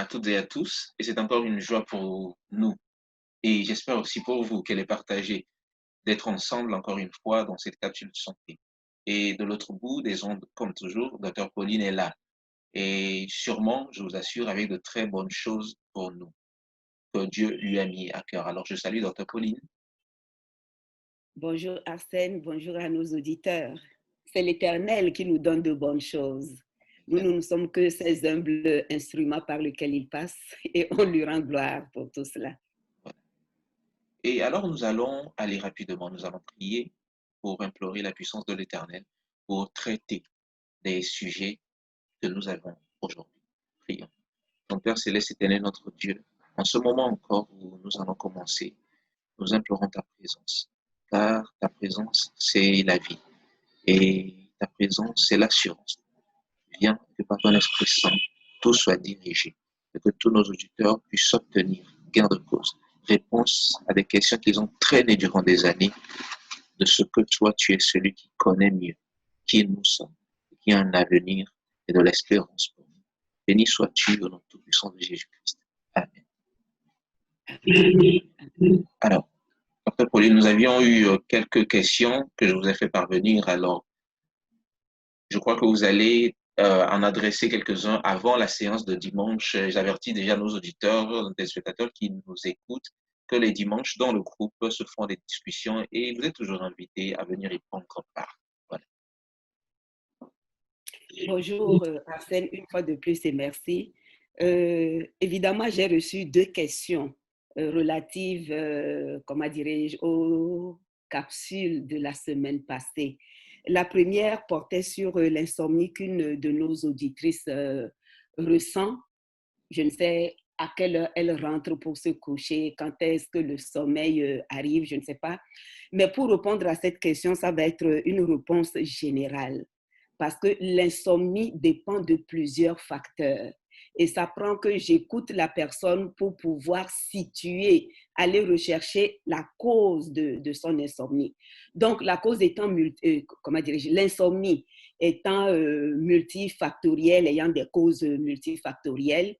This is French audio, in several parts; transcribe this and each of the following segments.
à toutes et à tous. Et c'est encore une joie pour nous. Et j'espère aussi pour vous qu'elle est partagée, d'être ensemble encore une fois dans cette capsule santé. Et de l'autre bout des ondes, comme toujours, Dr Pauline est là. Et sûrement, je vous assure, avec de très bonnes choses pour nous, que Dieu lui a mis à cœur. Alors, je salue Dr Pauline. Bonjour Arsène, bonjour à nos auditeurs. C'est l'Éternel qui nous donne de bonnes choses. Nous ne sommes que ces humbles instruments par lesquels il passe et on lui rend gloire pour tout cela. Et alors, nous allons aller rapidement, nous allons prier pour implorer la puissance de l'Éternel, pour traiter des sujets que nous avons aujourd'hui. Prions. Donc, Père Céleste, Éternel, notre Dieu, en ce moment encore où nous allons commencer, nous implorons ta présence, car ta présence, c'est la vie, et ta présence, c'est l'assurance. Viens que par ton Esprit Saint, tout soit dirigé, et que tous nos auditeurs puissent obtenir gain de cause, réponse à des questions qu'ils ont traînées durant des années, de ce que toi, tu es celui qui connaît mieux qui nous sommes, qui a un avenir et de l'espérance pour nous. Béni sois-tu au nom tout-puissant de Jésus-Christ. Amen. Alors, Dr Pauline, nous avions eu quelques questions que je vous ai fait parvenir. Alors, je crois que vous allez en adresser quelques-uns avant la séance de dimanche. J'avertis déjà nos auditeurs, nos téléspectateurs qui nous écoutent, que les dimanches, dans le groupe, se font des discussions et vous êtes toujours invités à venir y prendre part. Voilà. Bonjour Arsène, une fois de plus et merci. Évidemment, j'ai reçu deux questions relatives, comment dirais-je, aux capsules de la semaine passée. La première portait sur l'insomnie qu'une de nos auditrices ressent. Je ne sais à quelle heure elle rentre pour se coucher, quand est-ce que le sommeil arrive, je ne sais pas. Mais pour répondre à cette question, ça va être une réponse générale parce que l'insomnie dépend de plusieurs facteurs. Et ça prend que j'écoute la personne pour pouvoir situer, aller rechercher la cause de son insomnie. Donc, la cause étant, comment dirais-je, l'insomnie étant multifactorielle, ayant des causes multifactorielles,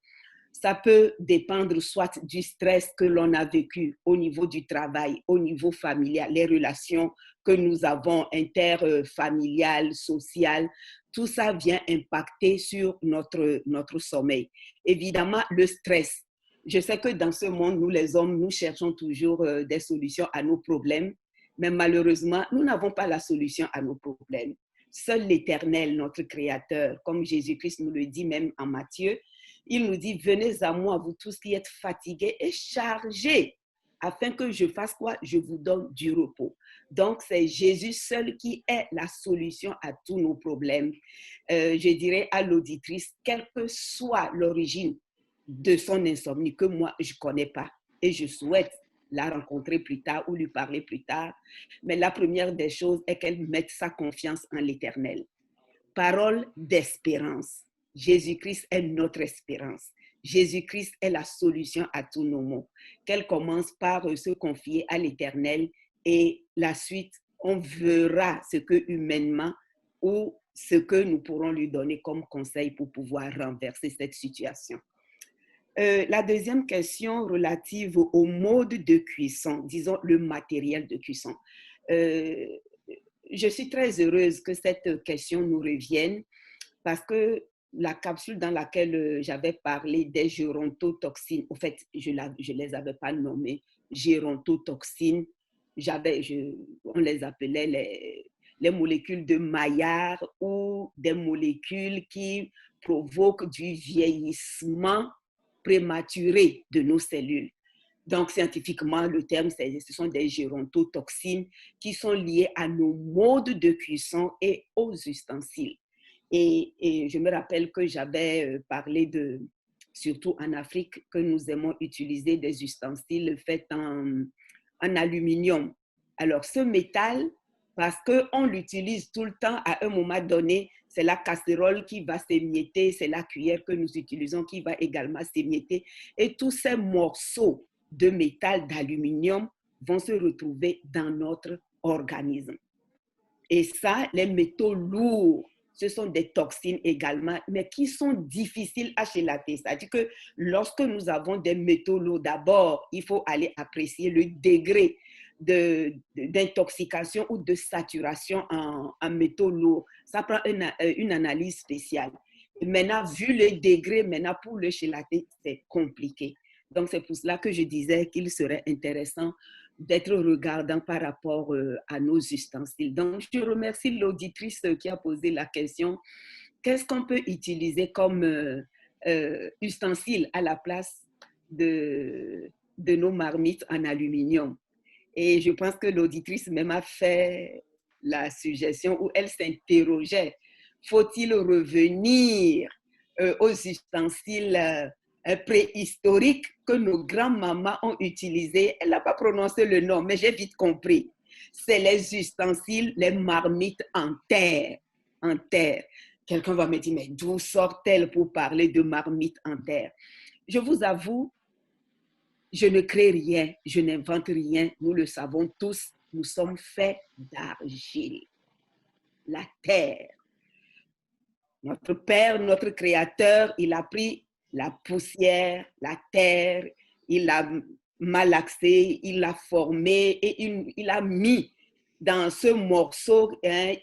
ça peut dépendre soit du stress que l'on a vécu au niveau du travail, au niveau familial, les relations que nous avons interfamiliales, sociales, tout ça vient impacter sur notre sommeil. Évidemment, le stress. Je sais que dans ce monde, nous les hommes, nous cherchons toujours des solutions à nos problèmes, mais malheureusement, nous n'avons pas la solution à nos problèmes. Seul l'Éternel, notre Créateur, comme Jésus-Christ nous le dit même en Matthieu, il nous dit, venez à moi, vous tous qui êtes fatigués et chargés, afin que je fasse quoi? Je vous donne du repos. Donc, c'est Jésus seul qui est la solution à tous nos problèmes. Je dirais à l'auditrice, quelle que soit l'origine de son insomnie, que moi, je ne connais pas et je souhaite la rencontrer plus tard ou lui parler plus tard. Mais la première des choses est qu'elle mette sa confiance en l'Éternel. Parole d'espérance. Jésus-Christ est notre espérance. Jésus-Christ est la solution à tous nos maux. Qu'elle commence par se confier à l'Éternel et la suite, on verra ce que humainement ou ce que nous pourrons lui donner comme conseil pour pouvoir renverser cette situation. La deuxième question relative au mode de cuisson, disons le matériel de cuisson. Je suis très heureuse que cette question nous revienne parce que la capsule dans laquelle j'avais parlé des gérontotoxines, en fait, je ne les avais pas nommées gérontotoxines, on les appelait les molécules de Maillard ou des molécules qui provoquent du vieillissement prématuré de nos cellules. Donc, scientifiquement, le terme, ce sont des gérontotoxines qui sont liées à nos modes de cuisson et aux ustensiles. Et je me rappelle que j'avais parlé surtout en Afrique, que nous aimons utiliser des ustensiles faits en aluminium. Alors, ce métal, parce qu'on l'utilise tout le temps, à un moment donné, c'est la casserole qui va s'émietter, c'est la cuillère que nous utilisons qui va également s'émietter. Et tous ces morceaux de métal, d'aluminium, vont se retrouver dans notre organisme. Et ça, les métaux lourds ce sont des toxines également, mais qui sont difficiles à chelater. C'est-à-dire que lorsque nous avons des métaux lourds, d'abord, il faut aller apprécier le degré d'intoxication ou de saturation en métaux lourds. Ça prend une analyse spéciale. Maintenant, vu le degré, maintenant pour le chelater, c'est compliqué. Donc, c'est pour cela que je disais qu'il serait intéressant d'être regardant par rapport à nos ustensiles. Donc, je remercie l'auditrice qui a posé la question. Qu'est-ce qu'on peut utiliser comme ustensile à la place de nos marmites en aluminium? Et je pense que l'auditrice même a fait la suggestion où elle s'interrogeait. Faut-il revenir aux ustensiles préhistoriques que nos grands-mamans ont utilisés? Elle n'a pas prononcé le nom, mais j'ai vite compris. C'est les ustensiles, les marmites en terre. En terre. Quelqu'un va me dire, mais d'où sort-elle pour parler de marmites en terre? Je vous avoue, je ne crée rien, je n'invente rien. Nous le savons tous, nous sommes faits d'argile. La terre. Notre Père, notre Créateur, il a pris la poussière, la terre, il l'a malaxé, il l'a formé et il a mis dans ce morceau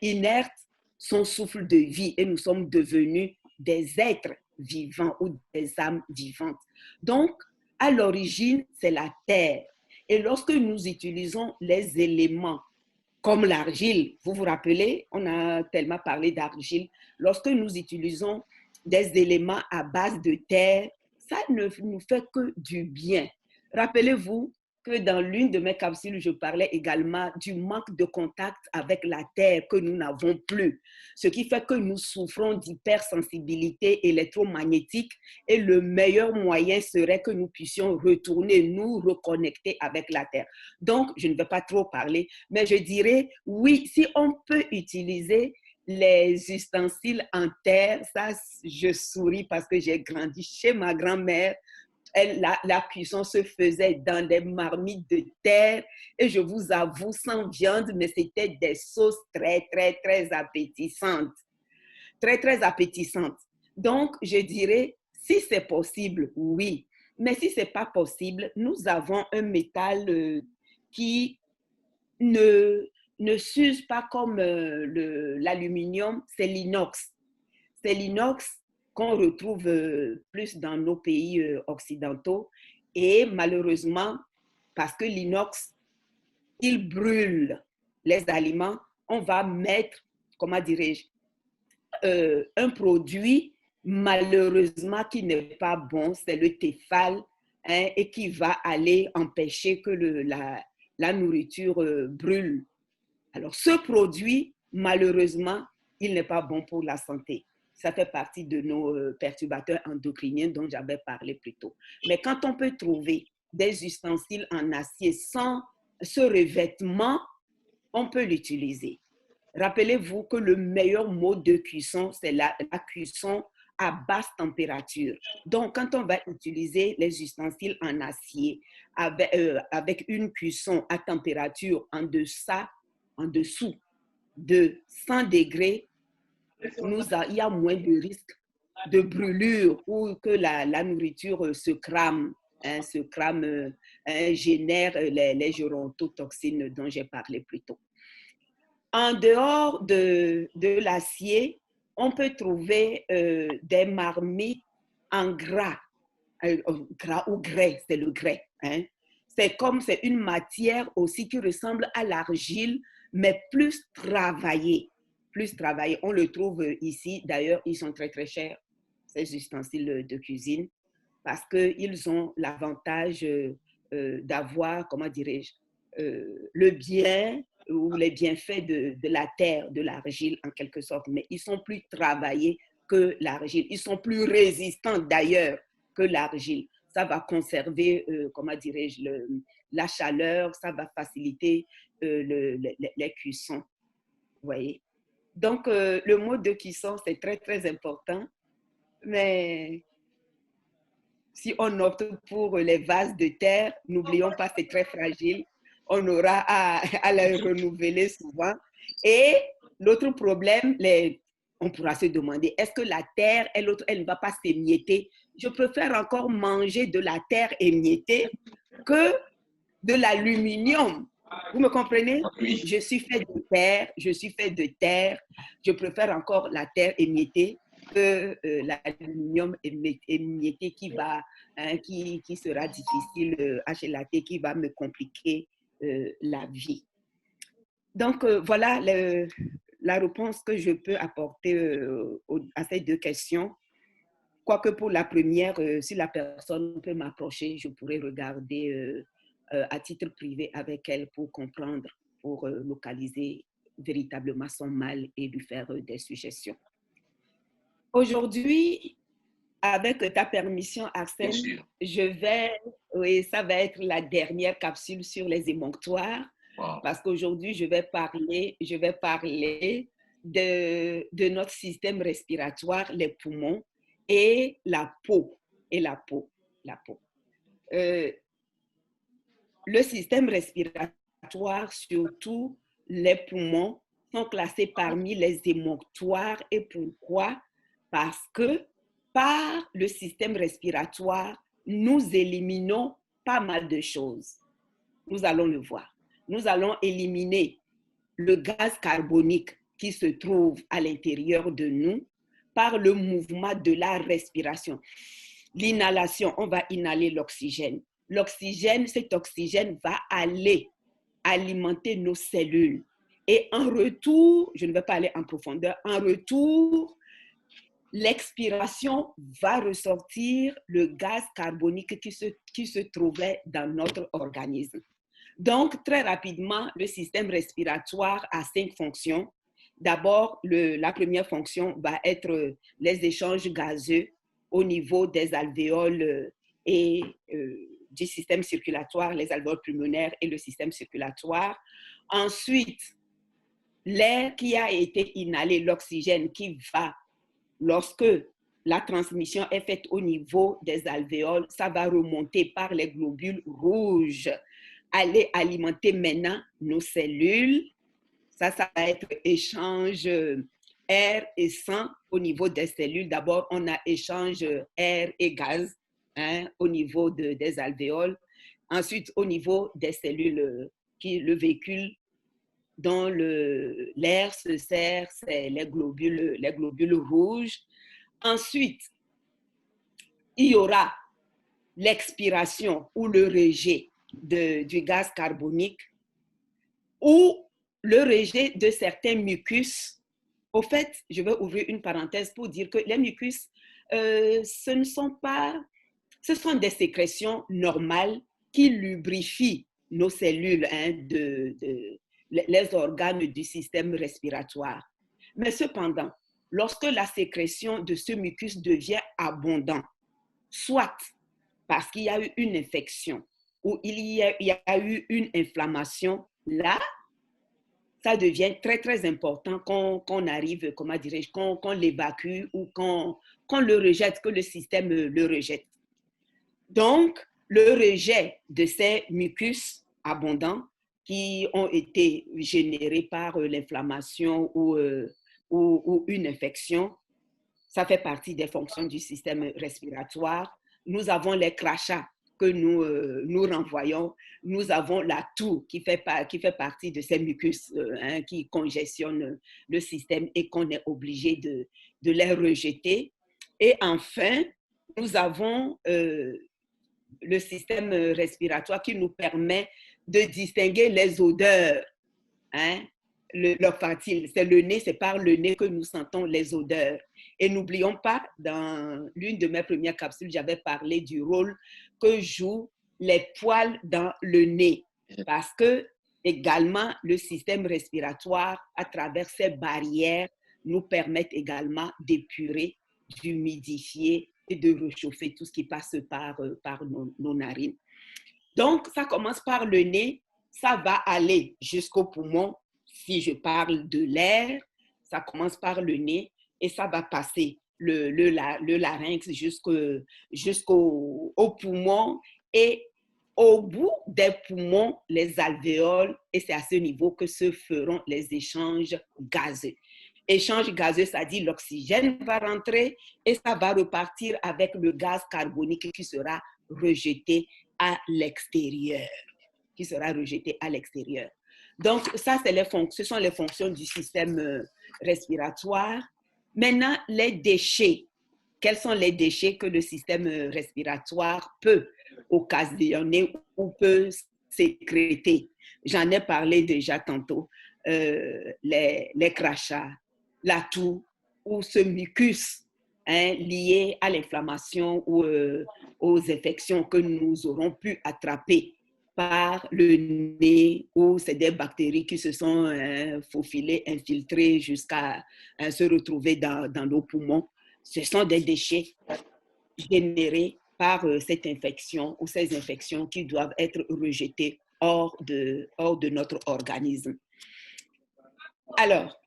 inerte son souffle de vie et nous sommes devenus des êtres vivants ou des âmes vivantes. Donc, à l'origine, c'est la terre. Et lorsque nous utilisons les éléments comme l'argile, vous vous rappelez, on a tellement parlé d'argile. Lorsque nous utilisons des éléments à base de terre, ça ne nous fait que du bien. Rappelez-vous que dans l'une de mes capsules, je parlais également du manque de contact avec la terre que nous n'avons plus, ce qui fait que nous souffrons d'hypersensibilité électromagnétique et le meilleur moyen serait que nous puissions retourner, nous reconnecter avec la terre. Donc, je ne vais pas trop parler, mais je dirais, oui, si on peut utiliser les ustensiles en terre, ça, je souris parce que j'ai grandi chez ma grand-mère. La cuisson se faisait dans des marmites de terre et je vous avoue, sans viande, mais c'était des sauces très, très, très appétissantes. Très, très appétissantes. Donc, je dirais, si c'est possible, oui. Mais si ce n'est pas possible, nous avons un métal qui ne s'use pas comme l'aluminium, c'est l'inox. C'est l'inox qu'on retrouve plus dans nos pays occidentaux. Et malheureusement, parce que l'inox, il brûle les aliments, on va mettre, comment dirais-je, un produit malheureusement qui n'est pas bon, c'est le téfal, hein, et qui va aller empêcher que la nourriture brûle. Alors, ce produit, malheureusement, il n'est pas bon pour la santé. Ça fait partie de nos perturbateurs endocriniens dont j'avais parlé plus tôt. Mais quand on peut trouver des ustensiles en acier sans ce revêtement, on peut l'utiliser. Rappelez-vous que le meilleur mode de cuisson, c'est la cuisson à basse température. Donc, quand on va utiliser les ustensiles en acier avec une cuisson à température en dessous de 100 degrés, il y a moins de risque de brûlure ou que la nourriture se crame, génère les gérontotoxines dont j'ai parlé plus tôt. En dehors de l'acier, on peut trouver des marmites en gras, gras ou grès, c'est le grès. Hein. C'est une matière aussi qui ressemble à l'argile, mais plus travaillée. Plus travaillée. On le trouve ici. D'ailleurs, ils sont très, très chers, ces ustensiles de cuisine, parce qu'ils ont l'avantage d'avoir, comment dirais-je, le bien ou les bienfaits de la terre, de l'argile en quelque sorte, mais ils sont plus travaillés que l'argile. Ils sont plus résistants d'ailleurs que l'argile. Ça va conserver, comment dirais-je, la chaleur, ça va faciliter les cuissons. Vous voyez? Donc, le mode de cuisson, c'est très, très important, mais si on opte pour les vases de terre, n'oublions pas, c'est très fragile. On aura à les renouveler souvent. Et l'autre problème, on pourra se demander, est-ce que la terre, elle ne va pas s'émietter? Je préfère encore manger de la terre émiettée que de l'aluminium. Vous me comprenez? Oui. Je suis fait de terre, je suis fait de terre. Je préfère encore la terre émiettée que l'aluminium émietté qui sera difficile à chelater, qui va me compliquer la vie. Donc, voilà la réponse que je peux apporter à ces deux questions. Quoique pour la première, si la personne peut m'approcher, je pourrais regarder à titre privé avec elle pour comprendre, pour localiser véritablement son mal et lui faire des suggestions. Aujourd'hui, avec ta permission, Arsène, oui, ça va être la dernière capsule sur les émonctoires, parce qu'aujourd'hui, je vais parler de notre système respiratoire, les poumons, et la peau. Le système respiratoire, surtout les poumons, sont classés parmi les émonctoires. Et pourquoi? Parce que par le système respiratoire, nous éliminons pas mal de choses. Nous allons le voir. Nous allons éliminer le gaz carbonique qui se trouve à l'intérieur de nous par le mouvement de la respiration. L'inhalation, on va inhaler l'oxygène. L'oxygène, cet oxygène va aller alimenter nos cellules. Et en retour, je ne vais pas aller en profondeur, en retour, l'expiration va ressortir le gaz carbonique qui se trouvait dans notre organisme. Donc, très rapidement, le système respiratoire a 5 fonctions. D'abord, la première fonction va être les échanges gazeux au niveau des alvéoles et du système circulatoire, les alvéoles pulmonaires et le système circulatoire. Ensuite, l'air qui a été inhalé, l'oxygène qui va, lorsque la transmission est faite au niveau des alvéoles, ça va remonter par les globules rouges, aller alimenter maintenant nos cellules. Ça va être échange air et sang au niveau des cellules. D'abord, on a échange air et gaz au niveau des alvéoles. Ensuite, au niveau des cellules, le véhicule dont l'air se sert, c'est les globules rouges. Ensuite, il y aura l'expiration ou le rejet du gaz carbonique ou le rejet de certains mucus. Au fait, je vais ouvrir une parenthèse pour dire que les mucus, ce sont des sécrétions normales qui lubrifient nos cellules, les organes du système respiratoire. Mais cependant, lorsque la sécrétion de ce mucus devient abondante, soit parce qu'il y a eu une infection ou il y a eu une inflammation, là, ça devient très, très important qu'on arrive, comment dirais-je, qu'on l'évacue ou qu'on le rejette, que le système le rejette. Donc, le rejet de ces mucus abondants qui ont été générés par l'inflammation ou une infection, ça fait partie des fonctions du système respiratoire. Nous avons les crachats que nous renvoyons. Nous avons la toux qui fait partie de ces mucus qui congestionnent le système et qu'on est obligé de les rejeter. Et enfin, nous avons le système respiratoire qui nous permet de distinguer les odeurs. L'olfactile, c'est le nez, c'est par le nez que nous sentons les odeurs. Et n'oublions pas, dans l'une de mes premières capsules, j'avais parlé du rôle que jouent les poils dans le nez. Parce que, également, le système respiratoire, à travers ces barrières, nous permettent également d'épurer, d'humidifier et de réchauffer tout ce qui passe par nos narines. Donc, ça commence par le nez, ça va aller jusqu'au poumon. Si je parle de l'air, ça commence par le nez et ça va passer le larynx jusqu'au poumon et au bout des poumons, les alvéoles, et c'est à ce niveau que se feront les échanges gazeux. Échange gazeux, ça dit l'oxygène va rentrer et ça va repartir avec le gaz carbonique qui sera rejeté à l'extérieur. Donc, ça, ce sont les fonctions du système respiratoire. Maintenant, les déchets. Quels sont les déchets que le système respiratoire peut occasionner ou peut sécréter? J'en ai parlé déjà tantôt. Les crachats, la toux ou ce mucus lié à l'inflammation ou aux infections que nous aurons pu attraper par le nez, ou c'est des bactéries qui se sont faufilées, infiltrées jusqu'à se retrouver dans nos poumons. Ce sont des déchets générés par cette infection ou ces infections qui doivent être rejetées hors de notre organisme. Alors,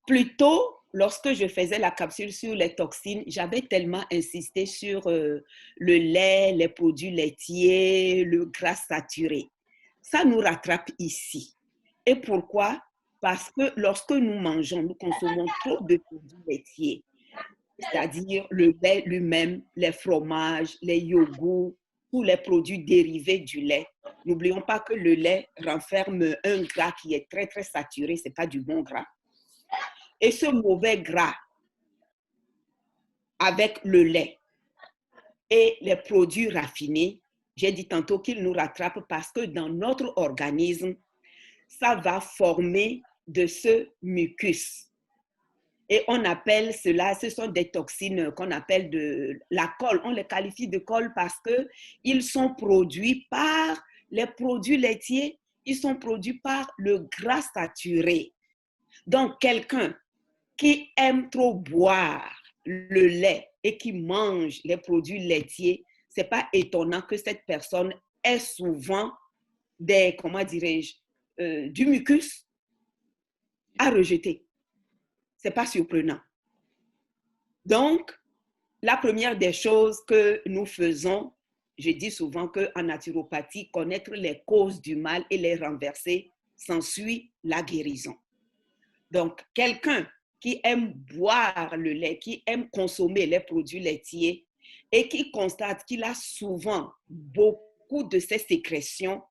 plutôt, lorsque je faisais la capsule sur les toxines, j'avais tellement insisté sur le lait, les produits laitiers, le gras saturé. Ça nous rattrape ici. Et pourquoi? Parce que lorsque nous mangeons, nous consommons trop de produits laitiers, c'est-à-dire le lait lui-même, les fromages, les yogourts, tous les produits dérivés du lait. N'oublions pas que le lait renferme un gras qui est très, très saturé, ce n'est pas du bon gras. Et ce mauvais gras avec le lait et les produits raffinés, j'ai dit tantôt qu'ils nous rattrapent parce que dans notre organisme, ça va former de ce mucus. Et on appelle cela, ce sont des toxines qu'on appelle de la colle. On les qualifie de colle parce qu'ils sont produits par les produits laitiers, ils sont produits par le gras saturé. Donc, quelqu'un qui aime trop boire le lait et qui mange les produits laitiers, ce n'est pas étonnant que cette personne ait souvent des, comment dirais-je, du mucus à rejeter. Ce n'est pas surprenant. Donc, la première des choses que nous faisons, je dis souvent qu'en naturopathie, connaître les causes du mal et les renverser, s'ensuit la guérison. Donc, quelqu'un qui aime boire le lait, qui aime consommer les produits laitiers et qui constate qu'il a souvent beaucoup de ces sécrétions,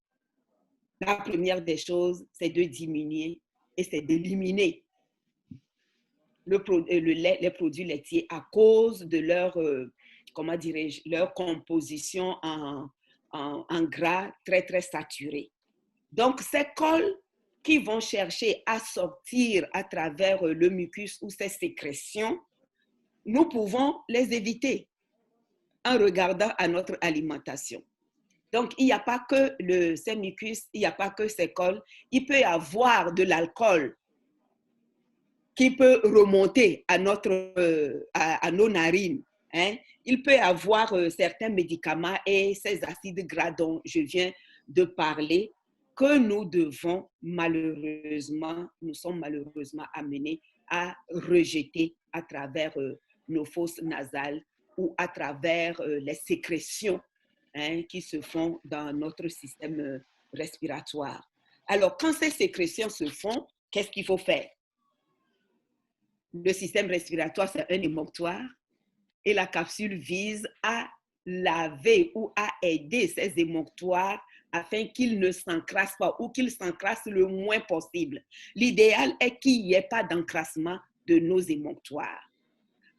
la première des choses, c'est de diminuer et c'est d'éliminer les produits laitiers à cause de leur, comment dirais-je, leur composition en gras très, très saturé. Donc, ces cols qui vont chercher à sortir à travers le mucus ou ces sécrétions, nous pouvons les éviter en regardant à notre alimentation. Donc, il n'y a pas que ces mucus, il n'y a pas que ces cols, il peut y avoir de l'alcool qui peut remonter à nos narines. Il peut y avoir certains médicaments et ces acides gras dont je viens de parler que nous sommes malheureusement amenés à rejeter à travers nos fosses nasales ou à travers les sécrétions qui se font dans notre système respiratoire. Alors, quand ces sécrétions se font, qu'est-ce qu'il faut faire? Le système respiratoire, c'est un émonctoire et la capsule vise à laver ou à aider ces émonctoires afin qu'ils ne s'encrassent pas ou qu'ils s'encrassent le moins possible. L'idéal est qu'il n'y ait pas d'encrassement de nos émonctoires.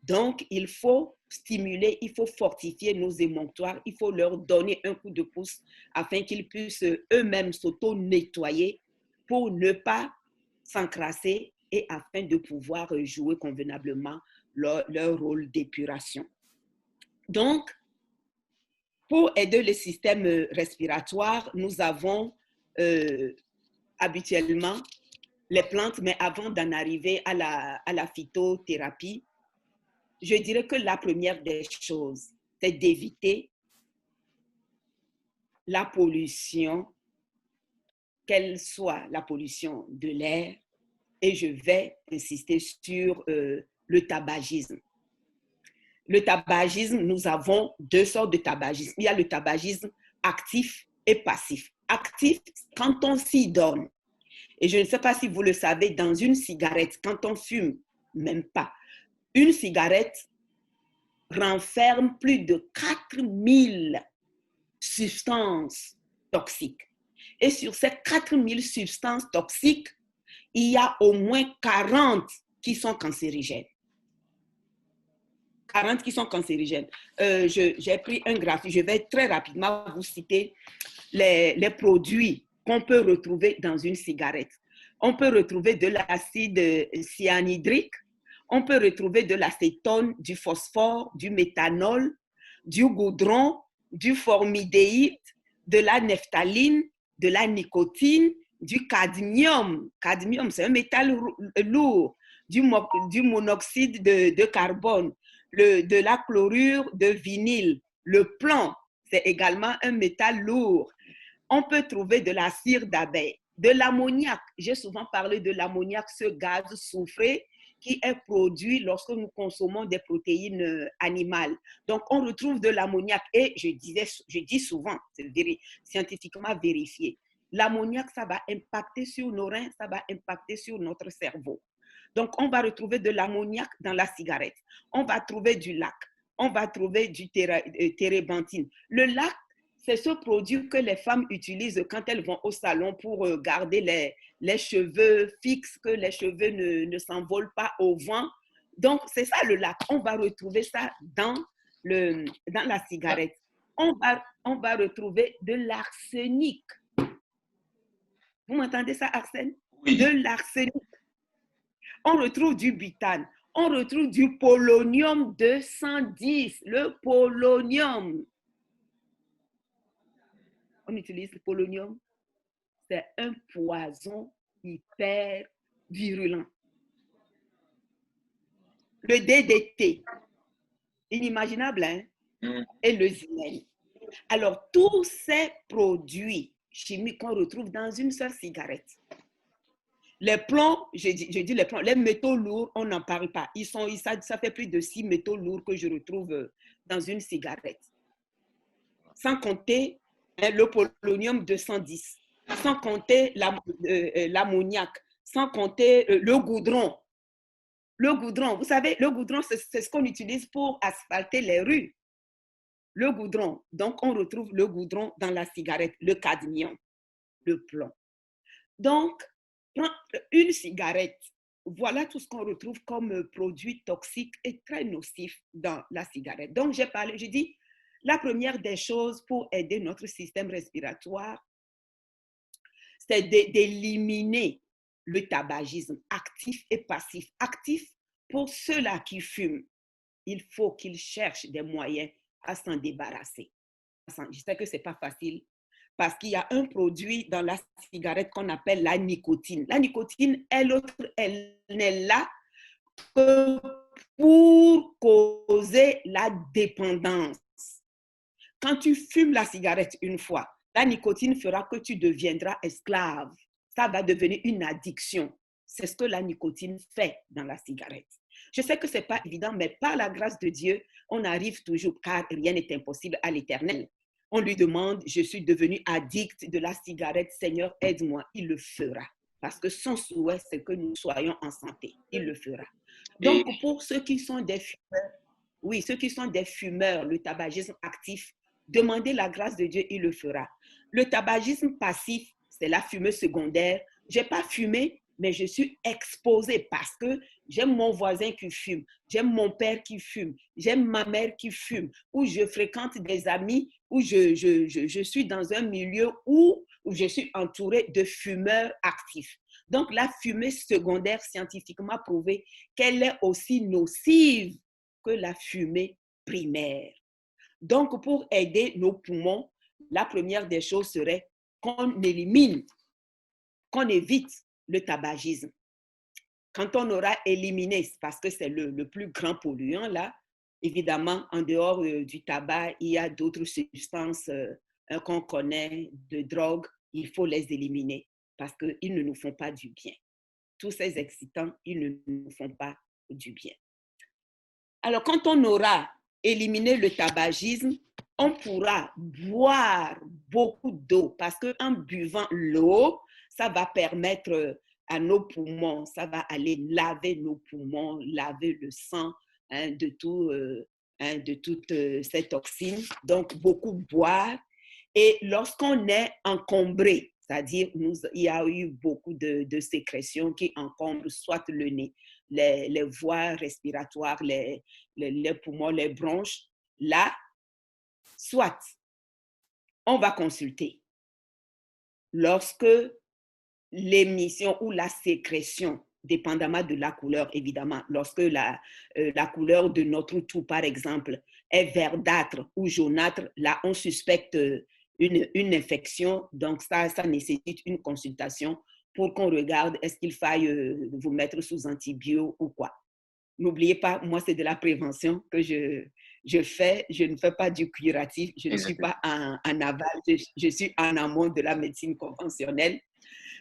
Donc, il faut stimuler, il faut fortifier nos émonctoires, il faut leur donner un coup de pouce afin qu'ils puissent eux-mêmes s'auto-nettoyer pour ne pas s'encrasser et afin de pouvoir jouer convenablement leur rôle d'épuration. Donc, pour aider le système respiratoire, nous avons habituellement les plantes, mais avant d'en arriver à la phytothérapie, je dirais que la première des choses, c'est d'éviter la pollution, qu'elle soit la pollution de l'air, et je vais insister sur le tabagisme. Le tabagisme, nous avons deux sortes de tabagisme. Il y a le tabagisme actif et passif. Actif, quand on s'y donne. Et je ne sais pas si vous le savez, dans une cigarette, quand on fume, même pas, une cigarette renferme plus de 4000 substances toxiques. Et sur ces 4000 substances toxiques, il y a au moins 40 qui sont cancérigènes. 40 qui sont cancérigènes. J'ai pris un graphique, je vais très rapidement vous citer les produits qu'on peut retrouver dans une cigarette. On peut retrouver de l'acide cyanhydrique, on peut retrouver de l'acétone, du phosphore, du méthanol, du goudron, du formaldéhyde, de la nephtaline, de la nicotine, du cadmium. Cadmium, c'est un métal lourd, du monoxyde de carbone, de la chlorure de vinyle. Le plomb, c'est également un métal lourd. On peut trouver de la cire d'abeille, de l'ammoniac. J'ai souvent parlé de l'ammoniac, ce gaz soufré qui est produit lorsque nous consommons des protéines animales. Donc, on retrouve de l'ammoniac et je dis souvent, c'est scientifiquement vérifié, l'ammoniac, ça va impacter sur nos reins, ça va impacter sur notre cerveau. Donc, on va retrouver de l'ammoniac dans la cigarette. On va trouver du lac. On va trouver du térébenthine. Le lac, c'est ce produit que les femmes utilisent quand elles vont au salon pour garder les cheveux fixes, que les cheveux ne s'envolent pas au vent. Donc, c'est ça le lac. On va retrouver ça dans la cigarette. On va retrouver de l'arsenic. Vous m'entendez ça, Arsène? Oui. De l'arsenic. On retrouve du butane. On retrouve du polonium 210. Le polonium. On utilise le polonium. C'est un poison hyper virulent. Le DDT, inimaginable, hein? Et le zinel. Alors, tous ces produits chimiques qu'on retrouve dans une seule cigarette. Les plombs, je dis les plombs, les métaux lourds, on n'en parle pas. Ça fait plus de 6 métaux lourds que je retrouve dans une cigarette. Sans compter le polonium 210, sans compter l'ammoniac, sans compter le goudron. Le goudron, vous savez, le goudron, c'est ce qu'on utilise pour asphalter les rues. Le goudron, donc on retrouve le goudron dans la cigarette, le cadmium, le plomb. Donc, une cigarette, voilà tout ce qu'on retrouve comme produit toxique et très nocif dans la cigarette. Donc, j'ai dit, la première des choses pour aider notre système respiratoire, c'est d'éliminer le tabagisme actif et passif. Actif, pour ceux-là qui fument, il faut qu'ils cherchent des moyens à s'en débarrasser. Je sais que ce n'est pas facile parce qu'il y a un produit dans la cigarette qu'on appelle la nicotine. La nicotine, elle n'est là que pour causer la dépendance. Quand tu fumes la cigarette une fois, la nicotine fera que tu deviendras esclave. Ça va devenir une addiction. C'est ce que la nicotine fait dans la cigarette. Je sais que ce n'est pas évident, mais par la grâce de Dieu, on arrive toujours, car rien n'est impossible à l'Éternel. On lui demande, je suis devenu addict de la cigarette, Seigneur, aide-moi, il le fera. Parce que son souhait, c'est que nous soyons en santé. Il le fera. Donc, pour ceux qui sont des fumeurs, oui, ceux qui sont des fumeurs, le tabagisme actif, demandez la grâce de Dieu, il le fera. Le tabagisme passif, c'est la fumée secondaire. Je n'ai pas fumé, mais je suis exposée parce que j'aime mon voisin qui fume, j'aime mon père qui fume, j'aime ma mère qui fume, ou je fréquente des amis, ou je suis dans un milieu où je suis entourée de fumeurs actifs. Donc, la fumée secondaire, scientifiquement prouvée, qu'elle est aussi nocive que la fumée primaire. Donc, pour aider nos poumons, la première des choses serait qu'on élimine, qu'on évite le tabagisme. Quand on aura éliminé, parce que c'est le plus grand polluant là, évidemment, en dehors du tabac, il y a d'autres substances qu'on connaît, de drogue, il faut les éliminer parce qu'ils ne nous font pas du bien. Tous ces excitants, ils ne nous font pas du bien. Alors, quand on aura éliminé le tabagisme, on pourra boire beaucoup d'eau parce qu'en buvant l'eau, ça va permettre à nos poumons, ça va aller laver nos poumons, laver le sang de toutes ces toxines. Donc, beaucoup boire. Et lorsqu'on est encombré, c'est-à-dire il y a eu beaucoup de sécrétions qui encombrent soit le nez, les voies respiratoires, les poumons, les bronches, là, soit on va consulter. Lorsque l'émission ou la sécrétion, dépendamment de la couleur, évidemment, lorsque la couleur de notre toux, par exemple, est verdâtre ou jaunâtre, là, on suspecte une infection. Donc, ça nécessite une consultation pour qu'on regarde est-ce qu'il faille vous mettre sous antibio ou quoi. N'oubliez pas, moi, c'est de la prévention que je fais. Je ne fais pas du curatif. Je ne suis pas en aval. Je suis en amont de la médecine conventionnelle.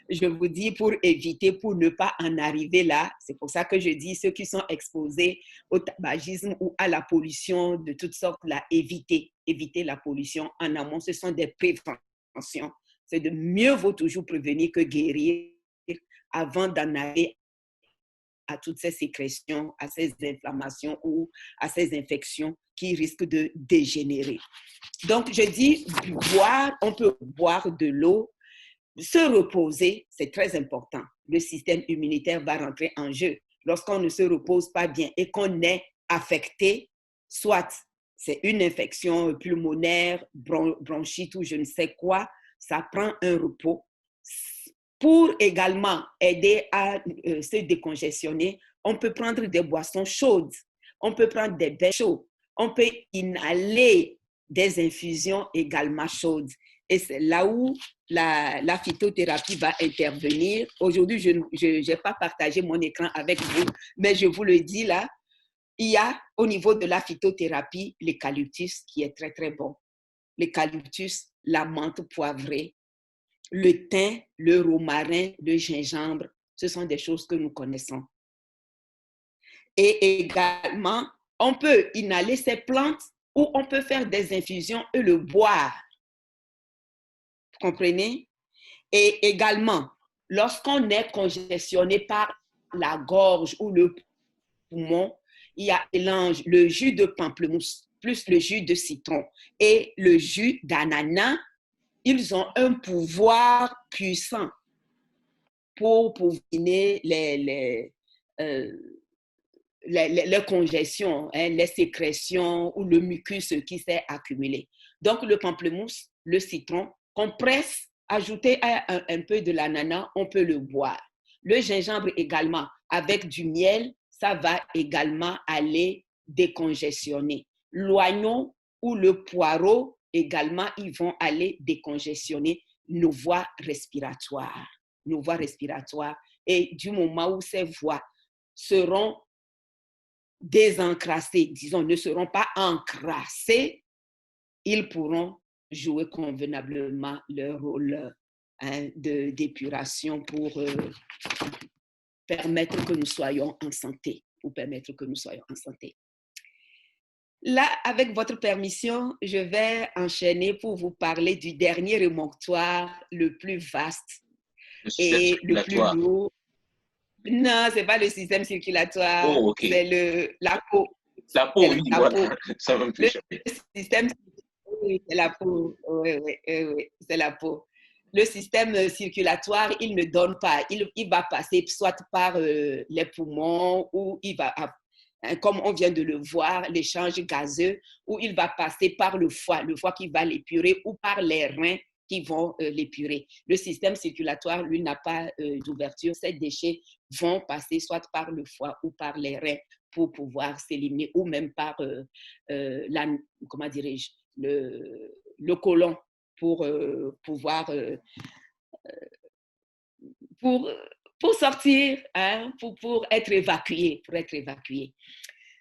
Je vous dis pour éviter, pour ne pas en arriver là. C'est pour ça que je dis ceux qui sont exposés au tabagisme ou à la pollution de toutes sortes, là, éviter la pollution en amont. Ce sont des préventions. C'est de mieux vaut toujours prévenir que guérir avant d'en aller à toutes ces sécrétions, à ces inflammations ou à ces infections qui risquent de dégénérer. Donc, je dis boire, on peut boire de l'eau. Se reposer, c'est très important. Le système immunitaire va rentrer en jeu. Lorsqu'on ne se repose pas bien et qu'on est affecté, soit c'est une infection pulmonaire, bronchite ou je ne sais quoi, ça prend un repos. Pour également aider à se décongestionner, on peut prendre des boissons chaudes, on peut prendre des bains chauds, on peut inhaler des infusions également chaudes. Et c'est là où la phytothérapie va intervenir. Aujourd'hui, je n'ai pas partagé mon écran avec vous, mais je vous le dis là, il y a au niveau de la phytothérapie l'eucalyptus qui est très, très bon. L'eucalyptus, la menthe poivrée, le thym, le romarin, le gingembre, ce sont des choses que nous connaissons. Et également, on peut inhaler ces plantes ou on peut faire des infusions et le boire. Vous comprenez? Et également, lorsqu'on est congestionné par la gorge ou le poumon, il y a mélange le jus de pamplemousse plus le jus de citron et le jus d'ananas. Ils ont un pouvoir puissant pour pouvoir les congestions, les sécrétions ou le mucus qui s'est accumulé. Donc, le pamplemousse, le citron, qu'on presse, ajouter un peu de l'ananas, on peut le boire. Le gingembre également, avec du miel, ça va également aller décongestionner. L'oignon ou le poireau, également, ils vont aller décongestionner nos voies respiratoires. Et du moment où ces voies seront désencrassés, disons, ne seront pas encrassés, ils pourront jouer convenablement leur rôle d'épuration pour permettre que nous soyons en santé, Là, avec votre permission, je vais enchaîner pour vous parler du dernier émonctoire le plus vaste et le plus lourd. Non, ce n'est pas le système circulatoire, oh, okay. C'est la peau. La peau, oui, voilà. Ça va me faire Le système, oui, c'est la peau. Oui, c'est la peau. Le système circulatoire, il ne donne pas. Il va passer soit par les poumons ou il va, comme on vient de le voir, l'échange gazeux, ou il va passer par le foie qui va l'épurer, ou par les reins qui vont l'épurer. Le système circulatoire, lui, n'a pas d'ouverture. Ces déchets vont passer soit par le foie ou par les reins pour pouvoir s'éliminer, ou même par comment dirais-je, le côlon pour pouvoir pour sortir, pour être évacué,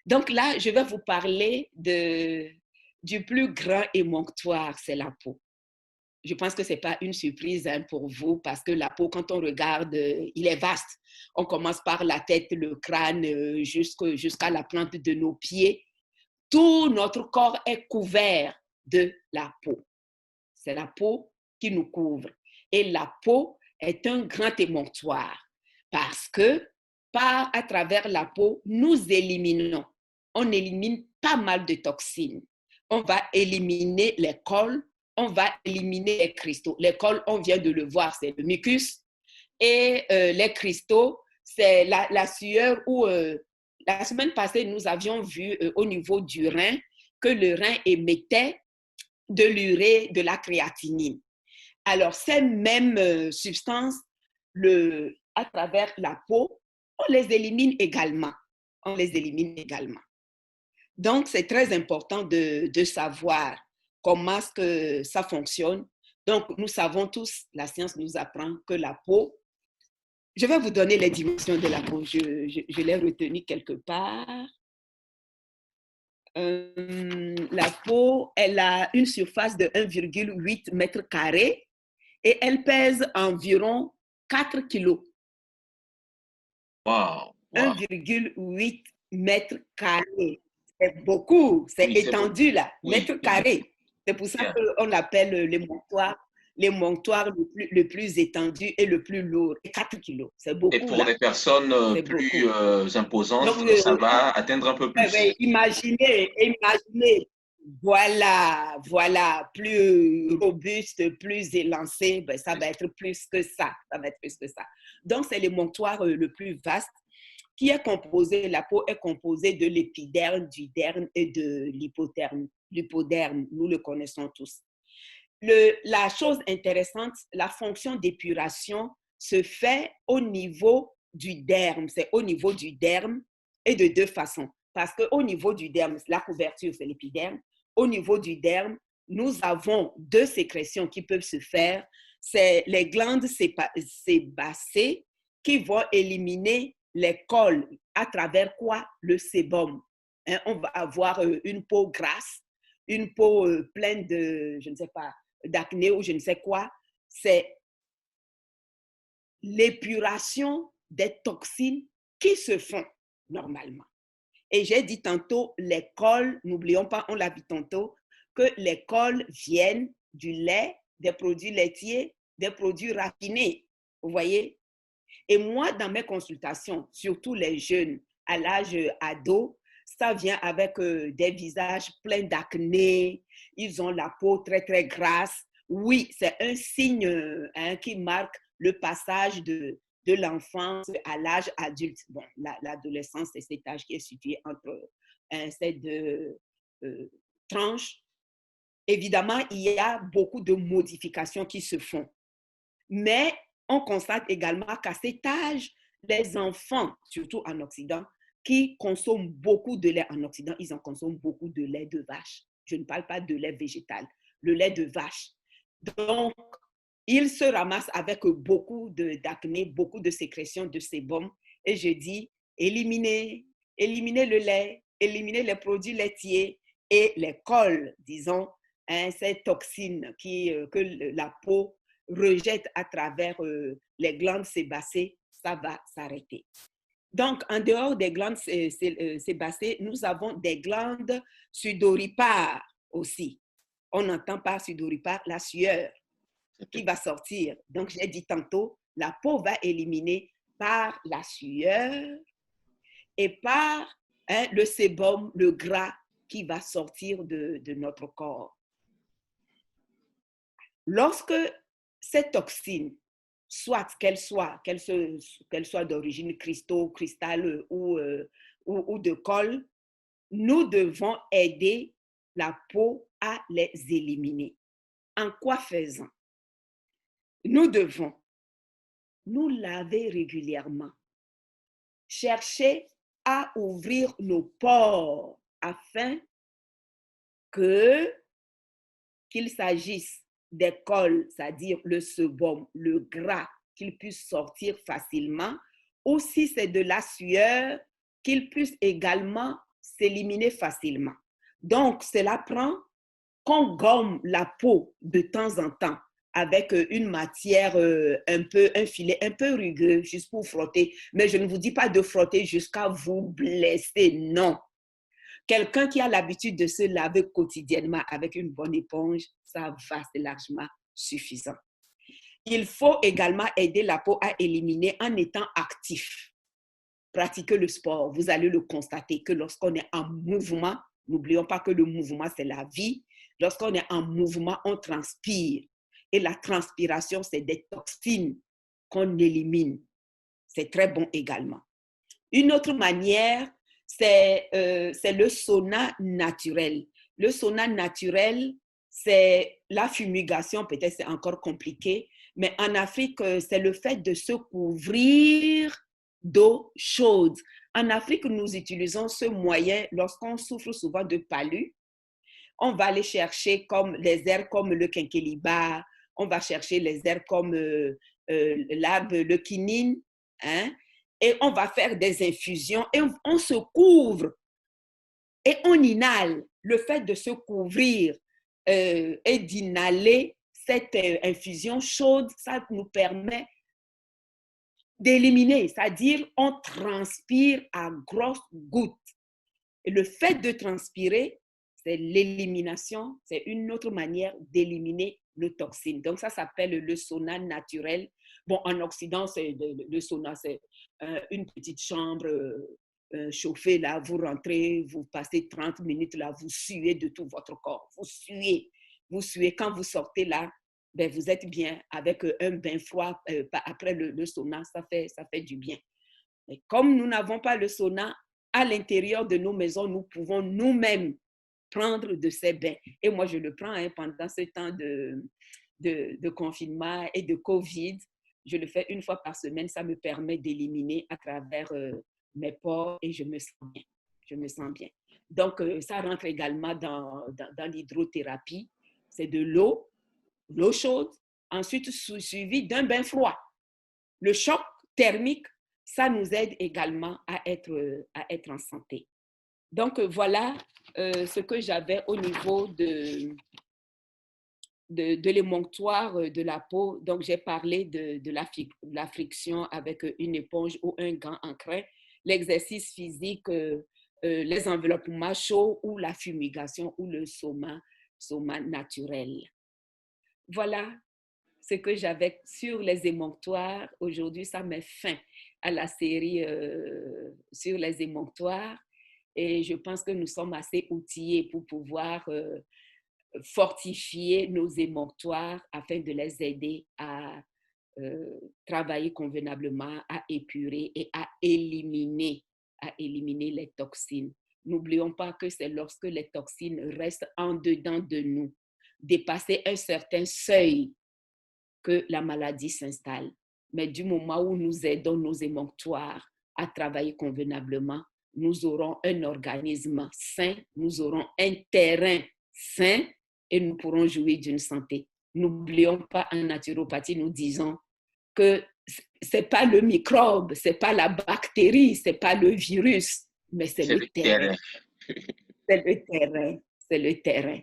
Donc là, je vais vous parler du plus grand émonctoire, c'est la peau. Je pense que ce n'est pas une surprise pour vous parce que la peau, quand on regarde, il est vaste. On commence par la tête, le crâne, jusqu'à la plante de nos pieds. Tout notre corps est couvert de la peau. C'est la peau qui nous couvre. Et la peau, est un grand émonctoire parce que à travers la peau, nous éliminons. On élimine pas mal de toxines. On va éliminer les cols, on va éliminer les cristaux. Les cols, on vient de le voir, c'est le mucus. Et les cristaux, c'est la sueur où la semaine passée, nous avions vu au niveau du rein que le rein émettait de l'urée, de la créatinine. Alors, ces mêmes substances, à travers la peau, on les élimine également. On les élimine également. Donc, c'est très important de savoir comment est-ce que ça fonctionne. Donc, nous savons tous, la science nous apprend que la peau, je vais vous donner les dimensions de la peau, je l'ai retenu quelque part. La peau, elle a une surface de 1,8 mètre carré et elle pèse environ 4 kilos. Wow, wow. 1,8 mètre carré. C'est beaucoup, c'est Oui, étendu là, oui, mètre carré. C'est pour ça bien. qu'on l'appelle les montoirs le plus étendu et le plus lourd. 4 kilos, c'est Et beaucoup pour là. des personnes C'est plus beaucoup. imposantes, Donc, ça va atteindre un peu plus. imaginez, voilà, plus robuste, plus élancé, ben, ça va être plus que ça, Donc, c'est le montoire le plus vaste qui est composé, la peau est composée de l'épiderme, du derme et de l'hypoderme. L'hypoderme, nous le connaissons tous. La chose intéressante, la fonction d'épuration se fait au niveau du derme. C'est au niveau du derme et de deux façons. Parce qu'au niveau du derme, la couverture, c'est l'épiderme. Au niveau du derme, nous avons deux sécrétions qui peuvent se faire. C'est les glandes sébacées qui vont éliminer les cols à travers quoi? Le sébum. Hein, on va avoir une peau grasse, une peau pleine de, je ne sais pas, d'acné ou je ne sais quoi, c'est l'épuration des toxines qui se font normalement. Et j'ai dit tantôt, les cols, n'oublions pas, on l'a dit tantôt, que les cols viennent du lait, des produits laitiers, des produits raffinés. Vous voyez? Et moi, dans mes consultations, surtout les jeunes à l'âge ado, ça vient avec des visages pleins d'acné, ils ont la peau très, très grasse. Oui, c'est un signe qui marque le passage de l'enfance à l'âge adulte. Bon, l'adolescence, c'est cet âge qui est situé entre ces deux tranches. Évidemment, il y a beaucoup de modifications qui se font. Mais on constate également qu'à cet âge, les enfants, surtout en Occident, qui consomment beaucoup de lait en Occident, ils en consomment beaucoup de lait de vache. Je ne parle pas de lait végétal, le lait de vache. Donc, ils se ramassent avec beaucoup d'acné, beaucoup de sécrétions de sébum. Et je dis, éliminez le lait, éliminez les produits laitiers et les cols, disons, hein, ces toxines que la peau rejette à travers les glandes sébacées, ça va s'arrêter. Donc, en dehors des glandes sébacées, nous avons des glandes sudoripares aussi. On entend par sudoripare la sueur qui va sortir. Donc, j'ai dit tantôt, la peau va éliminer par la sueur et par le sébum, le gras qui va sortir de notre corps. Lorsque ces toxines, soit qu'elles soient d'origine cristal ou de colle, nous devons aider la peau à les éliminer. En quoi faisant? Nous devons nous laver régulièrement, chercher à ouvrir nos pores afin qu'il s'agisse des cols, c'est-à-dire le sébum, le gras, qu'il puisse sortir facilement, ou si c'est de la sueur, qu'il puisse également s'éliminer facilement. Donc, cela prend qu'on gomme la peau de temps en temps avec une matière un filet un peu rugueux, juste pour frotter. Mais je ne vous dis pas de frotter jusqu'à vous blesser, non. Quelqu'un qui a l'habitude de se laver quotidiennement avec une bonne éponge, ça va, c'est largement suffisant. Il faut également aider la peau à éliminer en étant actif. Pratiquez le sport. Vous allez le constater que lorsqu'on est en mouvement, n'oublions pas que le mouvement, c'est la vie. Lorsqu'on est en mouvement, on transpire. Et la transpiration, c'est des toxines qu'on élimine. C'est très bon également. Une autre manière, c'est le sauna naturel. Le sauna naturel, c'est la fumigation, peut-être c'est encore compliqué, mais en Afrique, c'est le fait de se couvrir d'eau chaude. En Afrique, nous utilisons ce moyen lorsqu'on souffre souvent de palu. On va aller chercher comme les herbes comme le quinqueliba, on va chercher les herbes comme l'arbre, le quinine, hein, et on va faire des infusions et on se couvre et on inhale. Le fait de se couvrir et d'inhaler cette infusion chaude, ça nous permet d'éliminer, c'est-à-dire on transpire à grosses gouttes. Et le fait de transpirer, c'est l'élimination, c'est une autre manière d'éliminer nos toxines. Donc, ça s'appelle le sauna naturel. Bon, en Occident, le sauna, c'est une petite chambre chauffée. Là, vous rentrez, vous passez 30 minutes là, vous suez de tout votre corps. Vous suez. Vous suez. Quand vous sortez là, ben, vous êtes bien avec un bain froid après le sauna. Ça fait du bien. Mais comme nous n'avons pas le sauna, à l'intérieur de nos maisons, nous pouvons nous-mêmes prendre de ces bains. Et moi, je le prends pendant ce temps de confinement et de COVID. Je le fais une fois par semaine. Ça me permet d'éliminer à travers mes pores et je me sens bien. Je me sens bien. Donc, ça rentre également dans l'hydrothérapie. C'est de l'eau chaude, ensuite suivi d'un bain froid. Le choc thermique, ça nous aide également à être en santé. Donc, voilà ce que j'avais au niveau de l'émonctoire de la peau. Donc, j'ai parlé de la friction avec une éponge ou un gant en craie, l'exercice physique, les enveloppements chauds ou la fumigation ou le soma naturel. Voilà ce que j'avais sur les émonctoires. Aujourd'hui, ça met fin à la série sur les émonctoires et je pense que nous sommes assez outillés pour pouvoir fortifier nos émonctoires afin de les aider à travailler convenablement, à épurer et à éliminer les toxines. N'oublions pas que c'est lorsque les toxines restent en dedans de nous, dépasser un certain seuil, que la maladie s'installe. Mais du moment où nous aidons nos émonctoires à travailler convenablement, nous aurons un organisme sain, nous aurons un terrain sain et nous pourrons jouir d'une santé. N'oublions pas, en naturopathie, nous disons que ce n'est pas le microbe, ce n'est pas la bactérie, ce n'est pas le virus, mais c'est le terrain. C'est le terrain. C'est le terrain.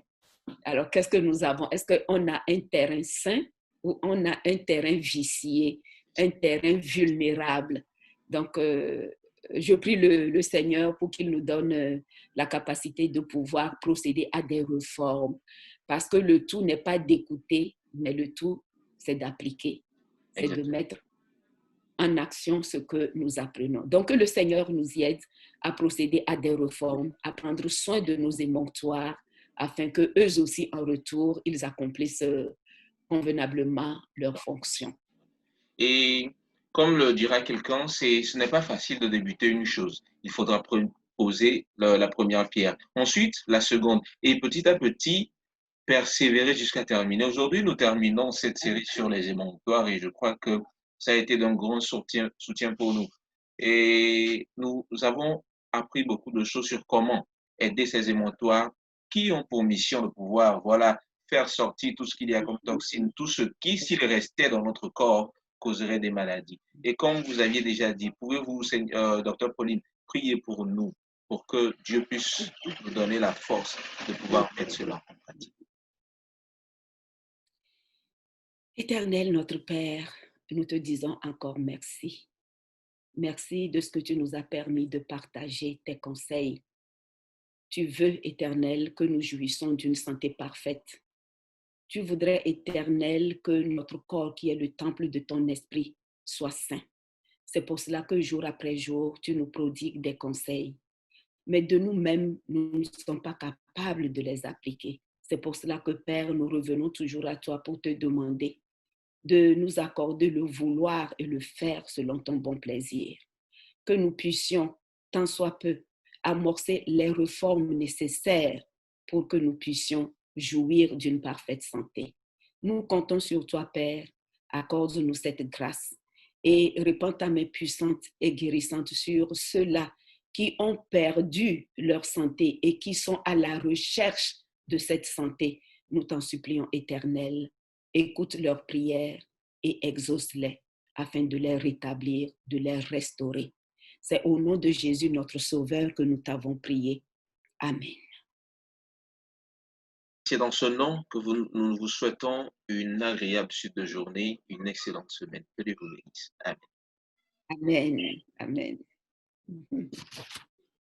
Alors, qu'est-ce que nous avons? Est-ce qu'on a un terrain sain ou on a un terrain vicié, un terrain vulnérable? Donc, je prie le Seigneur pour qu'il nous donne la capacité de pouvoir procéder à des réformes. Parce que le tout n'est pas d'écouter, mais le tout, c'est d'appliquer. C'est de mettre en action ce que nous apprenons. Donc, que le Seigneur nous y aide à procéder à des réformes, à prendre soin de nos émonctoires, afin que eux aussi, en retour, ils accomplissent convenablement leurs fonctions. Et comme le dira quelqu'un, ce n'est pas facile de débuter une chose. Il faudra poser la première pierre. Ensuite, la seconde. Et petit à petit, persévérer jusqu'à terminer. Aujourd'hui, nous terminons cette série sur les émonctoires et je crois que ça a été d'un grand soutien pour nous. Et nous avons appris beaucoup de choses sur comment aider ces émonctoires qui ont pour mission de pouvoir, voilà, faire sortir tout ce qu'il y a comme toxines, tout ce qui, s'il restait dans notre corps, causerait des maladies. Et comme vous aviez déjà dit, pouvez-vous, docteur Pauline, prier pour nous, pour que Dieu puisse nous donner la force de pouvoir mettre cela en pratique. Éternel notre Père, nous te disons encore merci. Merci de ce que tu nous as permis de partager tes conseils. Tu veux, Éternel, que nous jouissions d'une santé parfaite. Tu voudrais, Éternel, que notre corps, qui est le temple de ton esprit, soit saint. C'est pour cela que jour après jour, tu nous prodigues des conseils. Mais de nous-mêmes, nous ne sommes pas capables de les appliquer. C'est pour cela que, Père, nous revenons toujours à toi pour te demander de nous accorder le vouloir et le faire selon ton bon plaisir. Que nous puissions, tant soit peu, amorcer les réformes nécessaires pour que nous puissions jouir d'une parfaite santé. Nous comptons sur toi, Père. Accorde-nous cette grâce et répands ta main puissante et guérissante sur ceux-là qui ont perdu leur santé et qui sont à la recherche de cette santé. Nous t'en supplions, Éternel. Écoute leurs prières et exauce-les afin de les rétablir, de les restaurer. C'est au nom de Jésus, notre Sauveur, que nous t'avons prié. Amen. C'est dans ce nom que nous vous souhaitons une agréable suite de journée, une excellente semaine. Que Dieu vous bénisse. Amen. Amen. Amen.